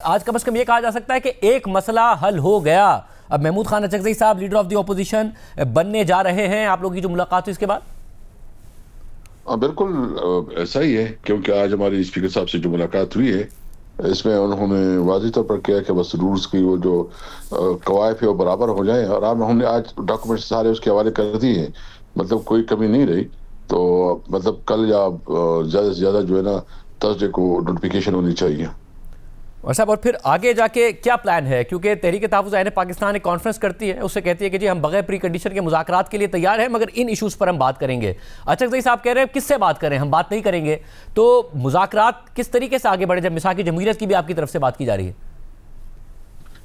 آج کم از کم یہ کہا جا سکتا ہے کہ ایک مسئلہ حل ہو گیا. اب محمود خان اچکزئی صاحب لیڈر آف دی اپوزیشن بننے جا رہے ہیں. آپ لوگوں کی جو ملاقات ہوئی اس کے بعد بالکل ایسا ہی ہے، کیونکہ آج ہماری اسپیکر صاحب سے جو ملاقات ہوئی ہے اس میں انہوں نے واضح طور پر کیا کہ بس رولز کی وہ جو قواعد ہے وہ برابر ہو جائیں، اور ہم نے آج ڈاکومنٹ سارے اس کے حوالے کر دیے ہیں. مطلب کوئی کمی نہیں رہی. تو مطلب کل یا زیادہ سے زیادہ جو ہے نا تھرسڈے کو نوٹیفیکیشن ہونی چاہیے. اور صاحب اور پھر آگے جا کے کیا پلان ہے؟ کیونکہ تحریک تحفظ عین پاکستان ایک کانفرنس کرتی ہے، اس سے کہتی ہے کہ جی ہم بغیر پری کنڈیشن کے مذاکرات کے لیے تیار ہیں، مگر ان ایشوز پر ہم بات کریں گے. اچکزئی صاحب کہہ رہے ہیں کس سے بات کریں، ہم بات نہیں کریں گے. تو مذاکرات کس طریقے سے آگے بڑھے جب مساق جمہوریت کی بھی آپ کی طرف سے بات کی جا رہی ہے؟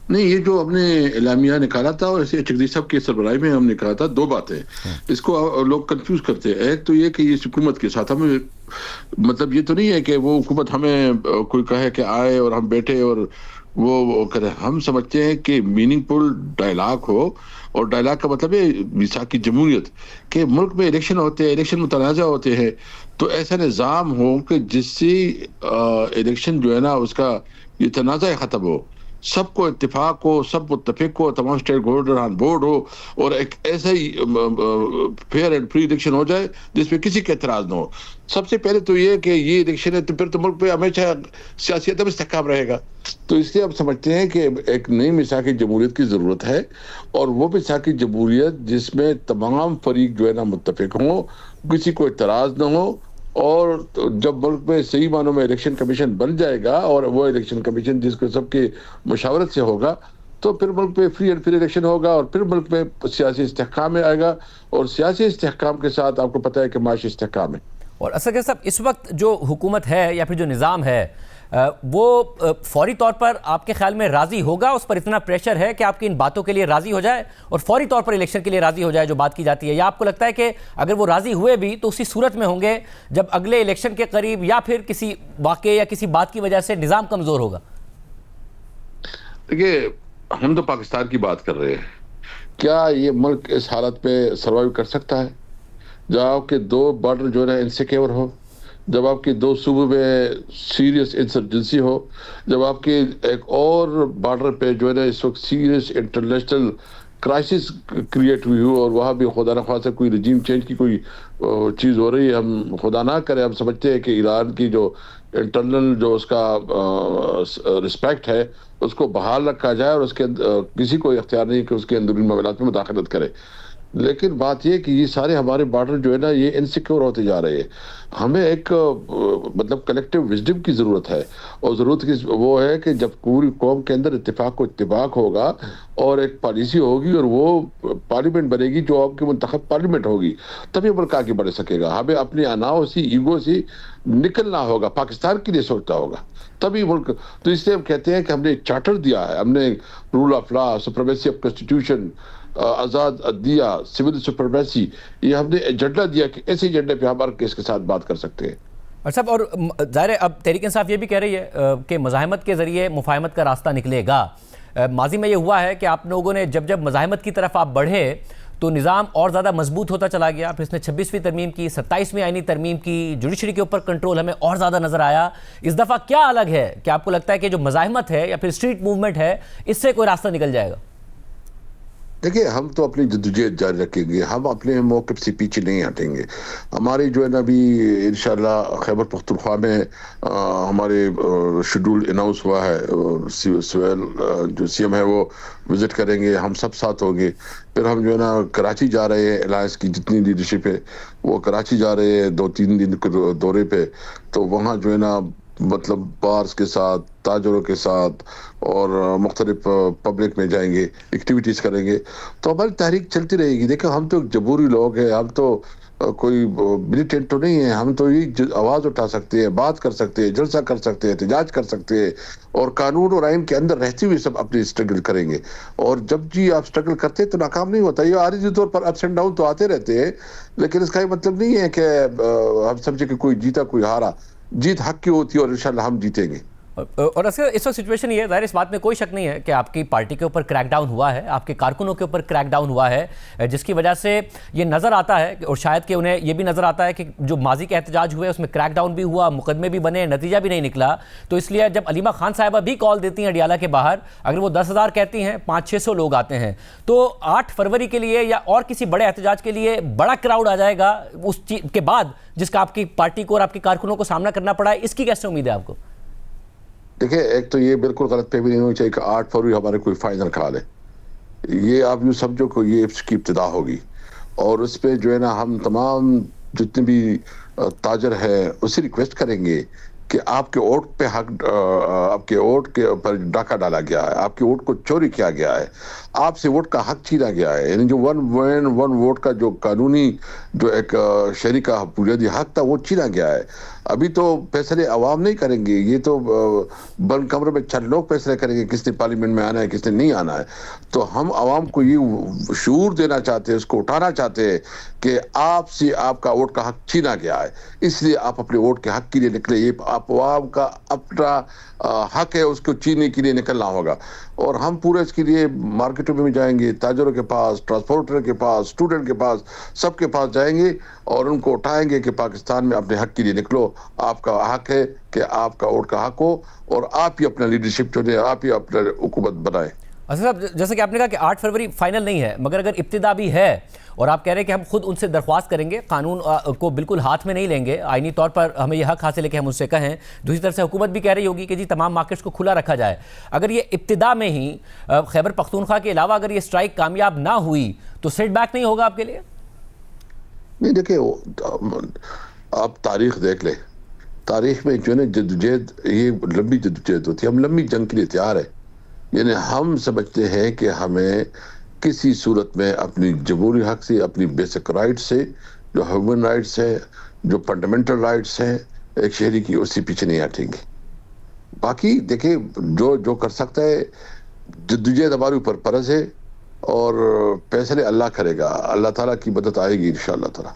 نہیں، یہ جو ہم نے اعلامیہ نکالا تھا اور ایسے اچکزئی صاحب کے سربراہی میں ہم نے کہا تھا، دو باتیں اس کو لوگ کنفیوز کرتے ہیں. ایک تو یہ کہ اس حکومت کے ساتھ ہمیں مطلب یہ تو نہیں ہے کہ وہ حکومت ہمیں کوئی کہے کہ آئے اور ہم بیٹھے اور وہ کرے. ہم سمجھتے ہیں کہ میننگ فل ڈائلاگ ہو، اور ڈائلاگ کا مطلب ہے میثاق جمہوریت کہ ملک میں الیکشن ہوتے ہیں، الیکشن متنازع ہوتے ہیں، تو ایسا نظام ہو کہ جس سے الیکشن جو ہے نا اس کا یہ تنازع ختم ہو، سب کو اتفاق ہو، سب متفق ہو، تمام اسٹیک ہولڈر آن بورڈ ہو، اور ایک ایسا ہی فیئر اینڈ فری الیکشن ہو جائے جس میں کسی کا اعتراض نہ ہو. سب سے پہلے تو یہ کہ یہ الیکشن ہے تو پھر تو ملک پہ ہمیشہ سیاسی عدم استحکام رہے گا. تو اس لیے ہم سمجھتے ہیں کہ ایک نئی میثاق جمہوریت کی ضرورت ہے، اور وہ میثاق جمہوریت جس میں تمام فریق جو ہے نا متفق ہوں، کسی کو اعتراض نہ ہو. اور جب ملک میں صحیح معنوں میں الیکشن کمیشن بن جائے گا، اور وہ الیکشن کمیشن جس کو سب کی مشاورت سے ہوگا، تو پھر ملک میں فری اینڈ فیئر الیکشن ہوگا، اور پھر ملک میں سیاسی استحکام میں آئے گا. اور سیاسی استحکام کے ساتھ آپ کو پتہ ہے کہ معاشی استحکام ہے. اور اصل صاحب اس وقت جو حکومت ہے یا پھر جو نظام ہے وہ فوری طور پر آپ کے خیال میں راضی ہوگا؟ اس پر اتنا پریشر ہے کہ آپ کی ان باتوں کے لیے راضی ہو جائے اور فوری طور پر الیکشن کے لیے راضی ہو جائے جو بات کی جاتی ہے؟ یا آپ کو لگتا ہے کہ اگر وہ راضی ہوئے بھی تو اسی صورت میں ہوں گے جب اگلے الیکشن کے قریب یا پھر کسی واقعے یا کسی بات کی وجہ سے نظام کمزور ہوگا؟ دیکھیے، ہم تو پاکستان کی بات کر رہے ہیں. کیا یہ ملک اس حالت پہ سروائیو کر سکتا ہے جب آپ کے دو بارڈر جو ہے انسیکیور ہو، جب آپ کے دو صوبوں میں سیریس انسرجنسی ہو، جب آپ کے ایک اور بارڈر پہ جو ہے نا اس وقت سیریس انٹرنیشنل کرائسس کریٹ ہوئی ہو، اور وہاں بھی خدا نخواستہ کوئی رجیم چینج کی کوئی چیز ہو رہی ہے؟ ہم خدا نہ کرے، ہم سمجھتے ہیں کہ ایران کی جو انٹرنل جو اس کا رسپیکٹ ہے اس کو بحال رکھا جائے، اور اس کے کسی کو اختیار نہیں کہ اس کے اندرونی معاملات میں مداخلت کرے. لیکن بات یہ کہ یہ سارے ہمارے بارڈر جو ہے نا یہ انسیکیور ہوتے جا رہے ہیں. ہمیں ایک مطلب کلیکٹیو وزڈم کی ضرورت ہے، اور ضرورت کی وہ ہے کہ جب پوری قوم کے اندر اتفاق و اتفاق ہوگا اور ایک پالیسی ہوگی اور وہ پارلیمنٹ بنے گی جو آپ کی منتخب پارلیمنٹ ہوگی، تبھی ملک آگے بڑھ سکے گا. ہمیں اپنے اناؤ سے، ایگو سے نکلنا ہوگا، پاکستان کے لیے سوچتا ہوگا تبھی ملک. تو اس لیے ہم کہتے ہیں کہ ہم نے ایک چارٹر دیا ہے، ہم نے rule of law, supremacy of constitution, آزاد عدلیہ، سول سپریمیسی، یہ ہم نے ایجنڈا دیا کہ ایسے ایجنڈے پہ ہمارے کیس کے ساتھ بات کر سکتے ہیں. اور ظاہر ہے اب تحریک انصاف یہ بھی کہہ رہی ہے کہ مزاحمت کے ذریعے مفاہمت کا راستہ نکلے گا. ماضی میں یہ ہوا ہے کہ آپ لوگوں نے جب مزاحمت کی طرف آپ بڑھے تو نظام اور زیادہ مضبوط ہوتا چلا گیا. پھر اس نے 26ویں ترمیم کی، 27ویں آئینی ترمیم کی، جوڈیشری کے اوپر کنٹرول ہمیں اور زیادہ نظر آیا. اس دفعہ کیا الگ ہے کہ آپ کو لگتا ہے کہ جو مزاحمت ہے یا پھر اسٹریٹ موومنٹ ہے اس سے کوئی راستہ نکل جائے گا؟ دیکھیے، ہم تو اپنی جدوجہد جاری رکھیں گے، ہم اپنے موقف سے پیچھے نہیں ہٹیں گے. ہماری جو ہے نا ابھی انشاءاللہ خیبر پختونخوا میں ہمارے شیڈول اناؤنس ہوا ہے، سویل جو سی ایم ہے وہ وزٹ کریں گے، ہم سب ساتھ ہوں گے. پھر ہم جو ہے نا کراچی جا رہے ہیں، الائنس کی جتنی لیڈرشپ ہے وہ کراچی جا رہے ہیں 2-3 دن کے دورے پہ. تو وہاں جو ہے نا مطلب بارز کے ساتھ، تاجروں کے ساتھ اور مختلف پبلک میں جائیں گے، ایکٹیویٹیز کریں گے. تو ہماری تحریک چلتی رہے گی. دیکھیں، ہم تو جمہوری لوگ ہیں، ہم تو کوئی ملیٹنٹ تو نہیں ہیں. ہم تو یہ آواز اٹھا سکتے ہیں، بات کر سکتے ہیں، جلسہ کر سکتے ہیں، احتجاج کر سکتے ہیں، اور قانون اور آئین کے اندر رہتے ہوئے سب اپنی اسٹرگل کریں گے. اور جب جی آپ اسٹرگل کرتے ہیں تو ناکام نہیں ہوتا. یہ عارضی طور پر اپس اینڈ ڈاؤن تو آتے رہتے ہیں، لیکن اس کا یہ مطلب نہیں ہے کہ ہم سمجھے کہ کوئی جیتا کوئی ہارا. جیت حق کی ہوتی ہے، اور انشاءاللہ ہم جیتیں گے. اور اس وقت سچویشن یہ ہے، ظاہر اس بات میں کوئی شک نہیں ہے کہ آپ کی پارٹی کے اوپر کریک ڈاؤن ہوا ہے، آپ کے کارکنوں کے اوپر کریک ڈاؤن ہوا ہے، جس کی وجہ سے یہ نظر آتا ہے اور شاید کہ انہیں یہ بھی نظر آتا ہے کہ جو ماضی کے احتجاج ہوئے اس میں کریک ڈاؤن بھی ہوا، مقدمے بھی بنے، نتیجہ بھی نہیں نکلا. تو اس لیے جب علیمہ خان صاحبہ بھی کال دیتی ہیں اڈیالہ کے باہر، اگر وہ 10,000 کہتی ہیں 500-600 لوگ آتے ہیں، تو 8 فروری کے لیے یا اور کسی بڑے احتجاج کے لیے بڑا کراؤڈ آ جائے گا اس چیز کے بعد جس کا آپ کی پارٹی کو اور آپ کے کارکنوں کو سامنا کرنا پڑا ہے. اس کی کیسے امید ہے آپ کو؟ دیکھیں، ایک تو یہ بالکل غلط فہمی نہیں ہونی چاہیے کہ 8 فروری ہمارے کوئی فائنل کال ہے. یہ آپ یوں سمجھو کہ یہ اس کی ابتدا ہوگی، اور اس پہ جو ہے نا ہم تمام جتنے بھی تاجر ہیں اسے ریکویسٹ کریں گے کہ آپ کے ووٹ پہ حق، آپ کے ووٹ کے اوپر ڈاکہ ڈالا گیا ہے، آپ کے ووٹ کو چوری کیا گیا ہے، آپ سے ووٹ کا حق چھینا گیا ہے. یعنی جو ون مین ون ووٹ کا جو قانونی جو ایک شہری کا بنیادی حق تھا وہ چھینا گیا ہے. ابھی تو فیصلے عوام نہیں کریں گے، یہ تو بند کمرے میں چند لوگ فیصلے کریں گے کس نے پارلیمنٹ میں آنا ہے کس نے نہیں آنا ہے. تو ہم عوام کو یہ شعور دینا چاہتے ہیں، اس کو اٹھانا چاہتے ہیں کہ آپ سے آپ کا ووٹ کا حق چھینا گیا ہے، اس لیے آپ اپنے ووٹ کے حق کے لیے نکلے. یہ آپ عوام کا اپنا حق ہے، اس کو چھیننے کے لیے نکلنا ہوگا. اور ہم پورے اس کے لیے مارکیٹوں میں بھی جائیں گے، تاجروں کے پاس، ٹرانسپورٹر کے پاس، اسٹوڈنٹ کے پاس، سب کے پاس جائیں گے اور ان کو اٹھائیں گے کہ پاکستان میں اپنے حق کے لیے نکلو. آپ کا حق ہے کہ آپ کا ووٹ کا حق ہو اور آپ ہی اپنا لیڈرشپ چنیں، آپ ہی اپنا حکومت بنائیں. اصل صاحب، جیسے کہ آپ نے کہا کہ 8 فروری فائنل نہیں ہے، مگر اگر ابتدا بھی ہے اور آپ کہہ رہے ہیں کہ ہم خود ان سے درخواست کریں گے، قانون کو بالکل ہاتھ میں نہیں لیں گے، آئینی طور پر ہمیں یہ حق حاصل ہے کہ ہم ان سے کہیں. دوسری طرف سے حکومت بھی کہہ رہی ہوگی کہ جی تمام مارکیٹس کو کھلا رکھا جائے. اگر یہ ابتدا میں ہی خیبر پختونخوا کے علاوہ اگر یہ اسٹرائک کامیاب نہ ہوئی تو سیٹ بیک نہیں ہوگا آپ کے لیے؟ نہیں، دیکھیں، آپ تاریخ دیکھ لیں، تاریخ میں جو ہے نا جدوجہد، یہ لمبی جدوجہد ہوتی ہے. ہم لمبی جنگ کے لیے تیار ہیں. یعنی ہم سمجھتے ہیں کہ ہمیں کسی صورت میں اپنی جمہوری حق سے، اپنی بیسک رائٹ سے، جو ہیومن رائٹس ہیں، جو فنڈامنٹل رائٹس ہیں ایک شہری کی، اس سے پیچھے نہیں ہٹیں گے. باقی دیکھیں، جو کر سکتا ہے، جدوجہد ہمارے اوپر فرض ہے اور فیصلے اللہ کرے گا. اللہ تعالیٰ کی مدد آئے گی انشاءاللہ تعالیٰ.